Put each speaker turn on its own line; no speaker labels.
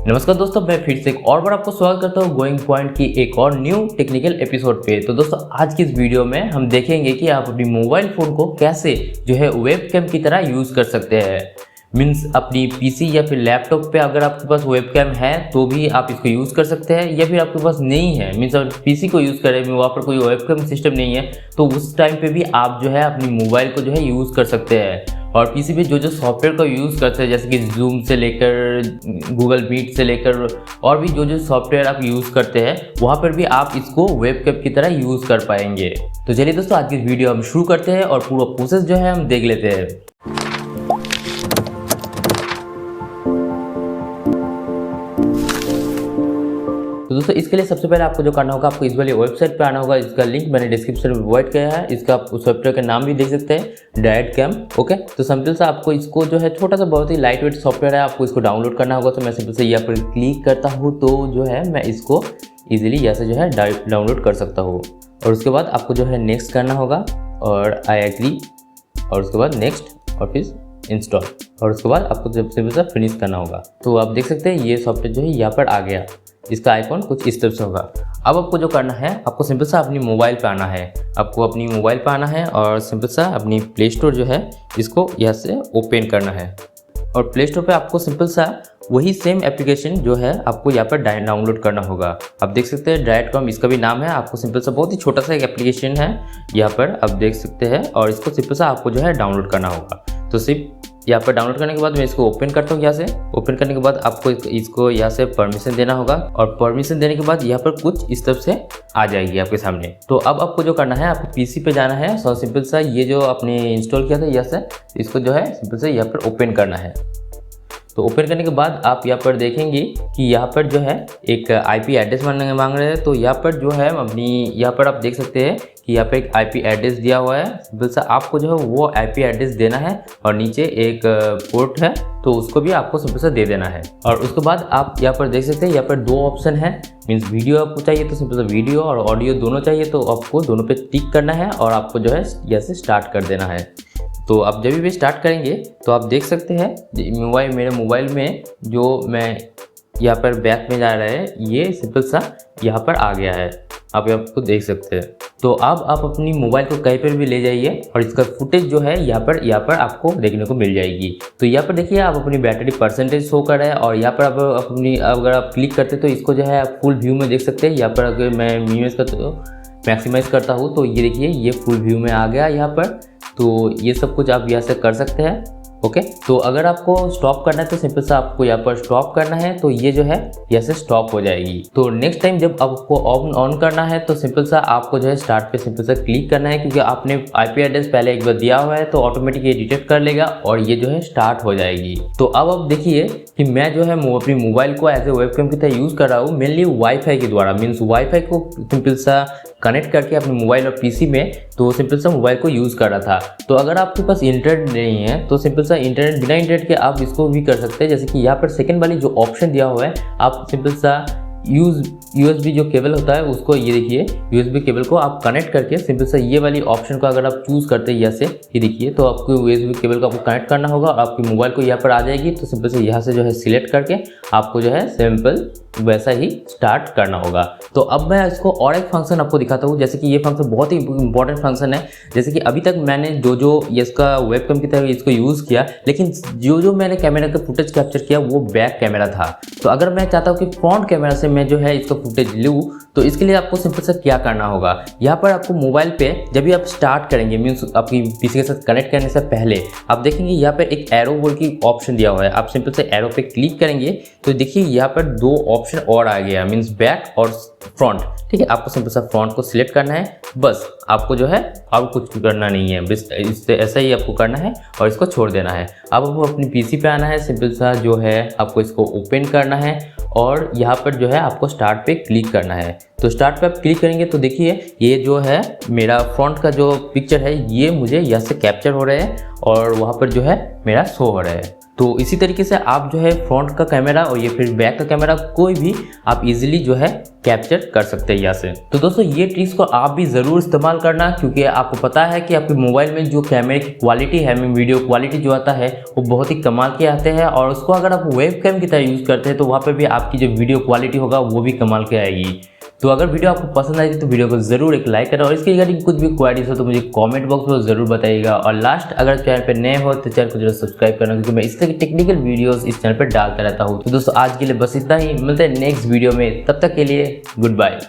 नमस्कार दोस्तों, मैं फिर से एक और बार आपको स्वागत करता हूँ गोइंग पॉइंट की एक और न्यू टेक्निकल एपिसोड पे। तो दोस्तों आज की इस वीडियो में हम देखेंगे कि आप अपनी मोबाइल फ़ोन को कैसे जो है वेबकैम की तरह यूज़ कर सकते हैं। मीन्स अपनी पीसी या फिर लैपटॉप पे अगर आपके पास वेबकैम है तो भी आप इसको यूज़ कर सकते हैं, या फिर आपके पास नहीं है, मीन्स आप पीसी को यूज़ कर रहे हैं, वहाँ पर कोई वेबकैम सिस्टम नहीं है, तो उस टाइम पे भी आप जो है अपनी मोबाइल को जो है यूज़ कर सकते हैं। और पीसी पे जो सॉफ्टवेयर का यूज़ करते हैं, जैसे कि जूम से लेकर गूगल मीट से लेकर और भी जो सॉफ्टवेयर आप यूज़ करते हैं, वहाँ पर भी आप इसको वेबकैम की तरह यूज़ कर पाएंगे। तो चलिए दोस्तों आज की वीडियो हम शुरू करते हैं और पूरा प्रोसेस जो है हम देख लेते हैं। तो दोस्तों इसके लिए सबसे पहले आपको जो करना होगा, आपको इस वाली वेबसाइट पे आना होगा। इसका लिंक मैंने डिस्क्रिप्शन में प्रोवाइड किया है। इसका आप उस सॉफ्टवेयर का नाम भी देख सकते हैं, डायरेक्ट कैम। ओके, तो सिंपल सा आपको इसको जो है छोटा सा बहुत ही लाइट वेट सॉफ्टवेयर है, आपको इसको डाउनलोड करना होगा। तो मैं सिंपल से यहाँ पर क्लिक करता हूँ तो जो है मैं इसको ईजिली यहाँ से जो है डाउनलोड कर सकता हूँ। और उसके बाद आपको जो है नेक्स्ट करना होगा और आई एग्री, और उसके बाद नेक्स्ट और फिर इंस्टॉल, और उसके बाद आपको जब सिंपल सा फिनिश करना होगा। तो आप देख सकते हैं ये सॉफ्टवेयर जो है यहाँ पर आ गया। इसका आइकॉन कुछ इस तरह से होगा। अब आपको जो करना है, आपको सिंपल सा अपनी मोबाइल पे आना है। आपको अपनी मोबाइल पे आना है और सिंपल सा अपनी प्ले स्टोर जो है इसको यहाँ से ओपन करना है। और प्ले स्टोर पे आपको सिंपल सा वही सेम एप्लीकेशन जो है आपको यहाँ पर डाउनलोड करना होगा। आप देख सकते हैं डायरेक्ट कॉम इसका भी नाम है। आपको सिंपल सा बहुत ही छोटा सा एक एप्लीकेशन है, यहाँ पर आप देख सकते हैं, और इसको सिंपल सा आपको जो है डाउनलोड करना होगा। तो सिर्फ यहाँ पर डाउनलोड करने के बाद मैं इसको ओपन करता हूँ। यहाँ से ओपन करने के बाद आपको इसको यहाँ से परमिशन देना होगा, और परमिशन देने के बाद यहाँ पर कुछ इस तरफ से आ जाएगी आपके सामने। तो अब आपको जो करना है, आपको पीसी पे जाना है। सो सिंपल सा ये जो आपने इंस्टॉल किया था यहाँ से इसको जो है सिंपल से यहाँ पर ओपन करना है। तो ओपन करने के बाद आप यहाँ पर देखेंगे कि यहाँ पर जो है एक आईपी एड्रेस मांग रहे हैं। तो यहाँ पर जो है अपनी यहाँ पर आप देख सकते हैं कि यहाँ पे एक आईपी एड्रेस दिया हुआ है। सिंपल सा आपको जो है वो आईपी एड्रेस देना है, और नीचे एक पोर्ट है तो उसको भी आपको सिंपल सा दे देना है। और उसके बाद आप यहाँ पर देख सकते हैं यहाँ पर दो ऑप्शन है। मीन्स वीडियो आपको चाहिए तो सिंपल सा वीडियो, और ऑडियो दोनों चाहिए तो आपको दोनों पे टिक करना है, और आपको जो है यहाँ से स्टार्ट कर देना है। तो आप जब भी स्टार्ट करेंगे तो आप देख सकते हैं मेरे मोबाइल में जो मैं यहाँ पर बैक में जा रहा है, ये सिंपल सा यहाँ पर आ गया है। आप आपको देख सकते हैं। तो अब आप अपनी मोबाइल को कहीं पर भी ले जाइए और इसका फुटेज जो है यहाँ पर आपको देखने को मिल जाएगी। तो यहाँ पर देखिए आप अपनी बैटरी परसेंटेज शो कर रहा है, और यहाँ पर आप अपनी अगर आप क्लिक करते तो इसको जो है आप फुल व्यू में देख सकते हैं। यहाँ पर अगर मैं मिनिमाइज मैक्सिमाइज करता हूँ तो ये देखिए ये फुल व्यू में आ गया यहाँ पर। तो ये सब कुछ आप यहाँ से कर सकते हैं। ओके, तो अगर आपको स्टॉप करना है तो सिंपल सा आपको यहाँ पर स्टॉप करना है, तो ये जो है यहाँ से स्टॉप हो जाएगी। तो नेक्स्ट टाइम जब आपको ऑन करना है तो सिंपल सा आपको जो है स्टार्ट पे सिंपल सा क्लिक करना है, क्योंकि आपने आईपी एड्रेस पहले एक बार दिया हुआ है तो ऑटोमेटिक ये डिटेक्ट कर लेगा और ये जो है स्टार्ट हो जाएगी। तो अब आप देखिए कि मैं जो है अपनी मोबाइल को एज ए वेबकैम की तरह यूज़ कर रहा हूँ, मेनली वाईफाई के द्वारा। मीन्स वाईफाई को सिंपल सा कनेक्ट करके अपने मोबाइल और पीसी में तो सिंपल सा मोबाइल को यूज़ कर रहा था। तो अगर आपके पास इंटरनेट नहीं है तो सिंपल सा बिना इंटरनेट के आप इसको भी कर सकते हैं। जैसे कि यहाँ पर सेकंड वाली जो ऑप्शन दिया हुआ है, आप सिंपल सा USB जो केबल होता है उसको, ये देखिए USB केबल को आप कनेक्ट करके सिंपल सा ये वाली ऑप्शन को अगर आप चूज़ करते हैं यहाँ से, ये देखिए, तो आपको USB केबल को आपको कनेक्ट करना होगा और आपकी मोबाइल को यहाँ पर आ जाएगी। तो सिंपल से यहाँ से जो है सिलेक्ट करके आपको जो है सिंपल वैसा ही स्टार्ट करना होगा। तो अब मैं इसको और एक फंक्शन आपको दिखाता हूँ। जैसे कि ये फंक्शन बहुत ही इंपॉर्टेंट फंक्शन है। जैसे कि अभी तक मैंने जो इसका वेबकैम की तरह इसको यूज़ किया, लेकिन जो मैंने कैमरा का फुटेज कैप्चर किया वो बैक कैमरा था। तो अगर मैं चाहता हूँ कि फ्रंट कैमरा से मैं जो है इसका फुटेज लूँ, तो इसके लिए आपको सिंपल से क्या करना होगा, यहाँ पर आपको मोबाइल पे जब भी आप स्टार्ट करेंगे, मीन्स आपकी पीसी के साथ कनेक्ट करने से पहले आप देखेंगे यहाँ पर एक एरो बोल की ऑप्शन दिया हुआ है। आप सिंपल से एरो पे क्लिक करेंगे तो देखिए यहाँ पर दो ऑप्शन और आ गया, मीन्स बैक और फ्रंट। ठीक है, आपको सिंपल सा फ्रंट को सिलेक्ट करना है, बस आपको जो है अब कुछ करना नहीं है, बस इससे ऐसा ही आपको करना है और इसको छोड़ देना है। अब आपको अपनी पीसी पे आना है, सिंपल सा जो है आपको इसको ओपन करना है, और यहाँ पर जो है आपको स्टार्ट पे क्लिक करना है। तो स्टार्ट पे आप क्लिक करेंगे तो देखिए ये जो है मेरा फ्रंट का जो पिक्चर है ये मुझे यहाँ से कैप्चर हो रहा है, और वहाँ पर जो है मेरा शो हो रहा है। तो इसी तरीके से आप जो है फ्रंट का कैमरा और ये फिर बैक का कैमरा कोई भी आप इजीली जो है कैप्चर कर सकते हैं यहाँ से। तो दोस्तों ये ट्रिक्स को आप भी ज़रूर इस्तेमाल करना, क्योंकि आपको पता है कि आपके मोबाइल में जो कैमरे की क्वालिटी है, वीडियो क्वालिटी जो आता है वो बहुत ही कमाल के आते हैं, और उसको अगर आप वेब कैम की तरह यूज़ करते हैं तो वहाँ पर भी आपकी जो वीडियो क्वालिटी होगा वो भी कमाल के आएगी। तो अगर वीडियो आपको पसंद आएगी तो वीडियो को जरूर एक लाइक करें, और इसके रिगार्डिंग कुछ भी क्वेरीज हो तो मुझे कमेंट बॉक्स में जरूर बताइएगा। और लास्ट, अगर चैनल पे नए हो तो चैनल को जरूर सब्सक्राइब करना, क्योंकि मैं इस तरह की टेक्निकल वीडियोस इस चैनल पर डालता रहता हूँ। तो दोस्तों आज के लिए बस इतना ही, मिलते हैं नेक्स्ट वीडियो में, तब तक के लिए गुड बाय।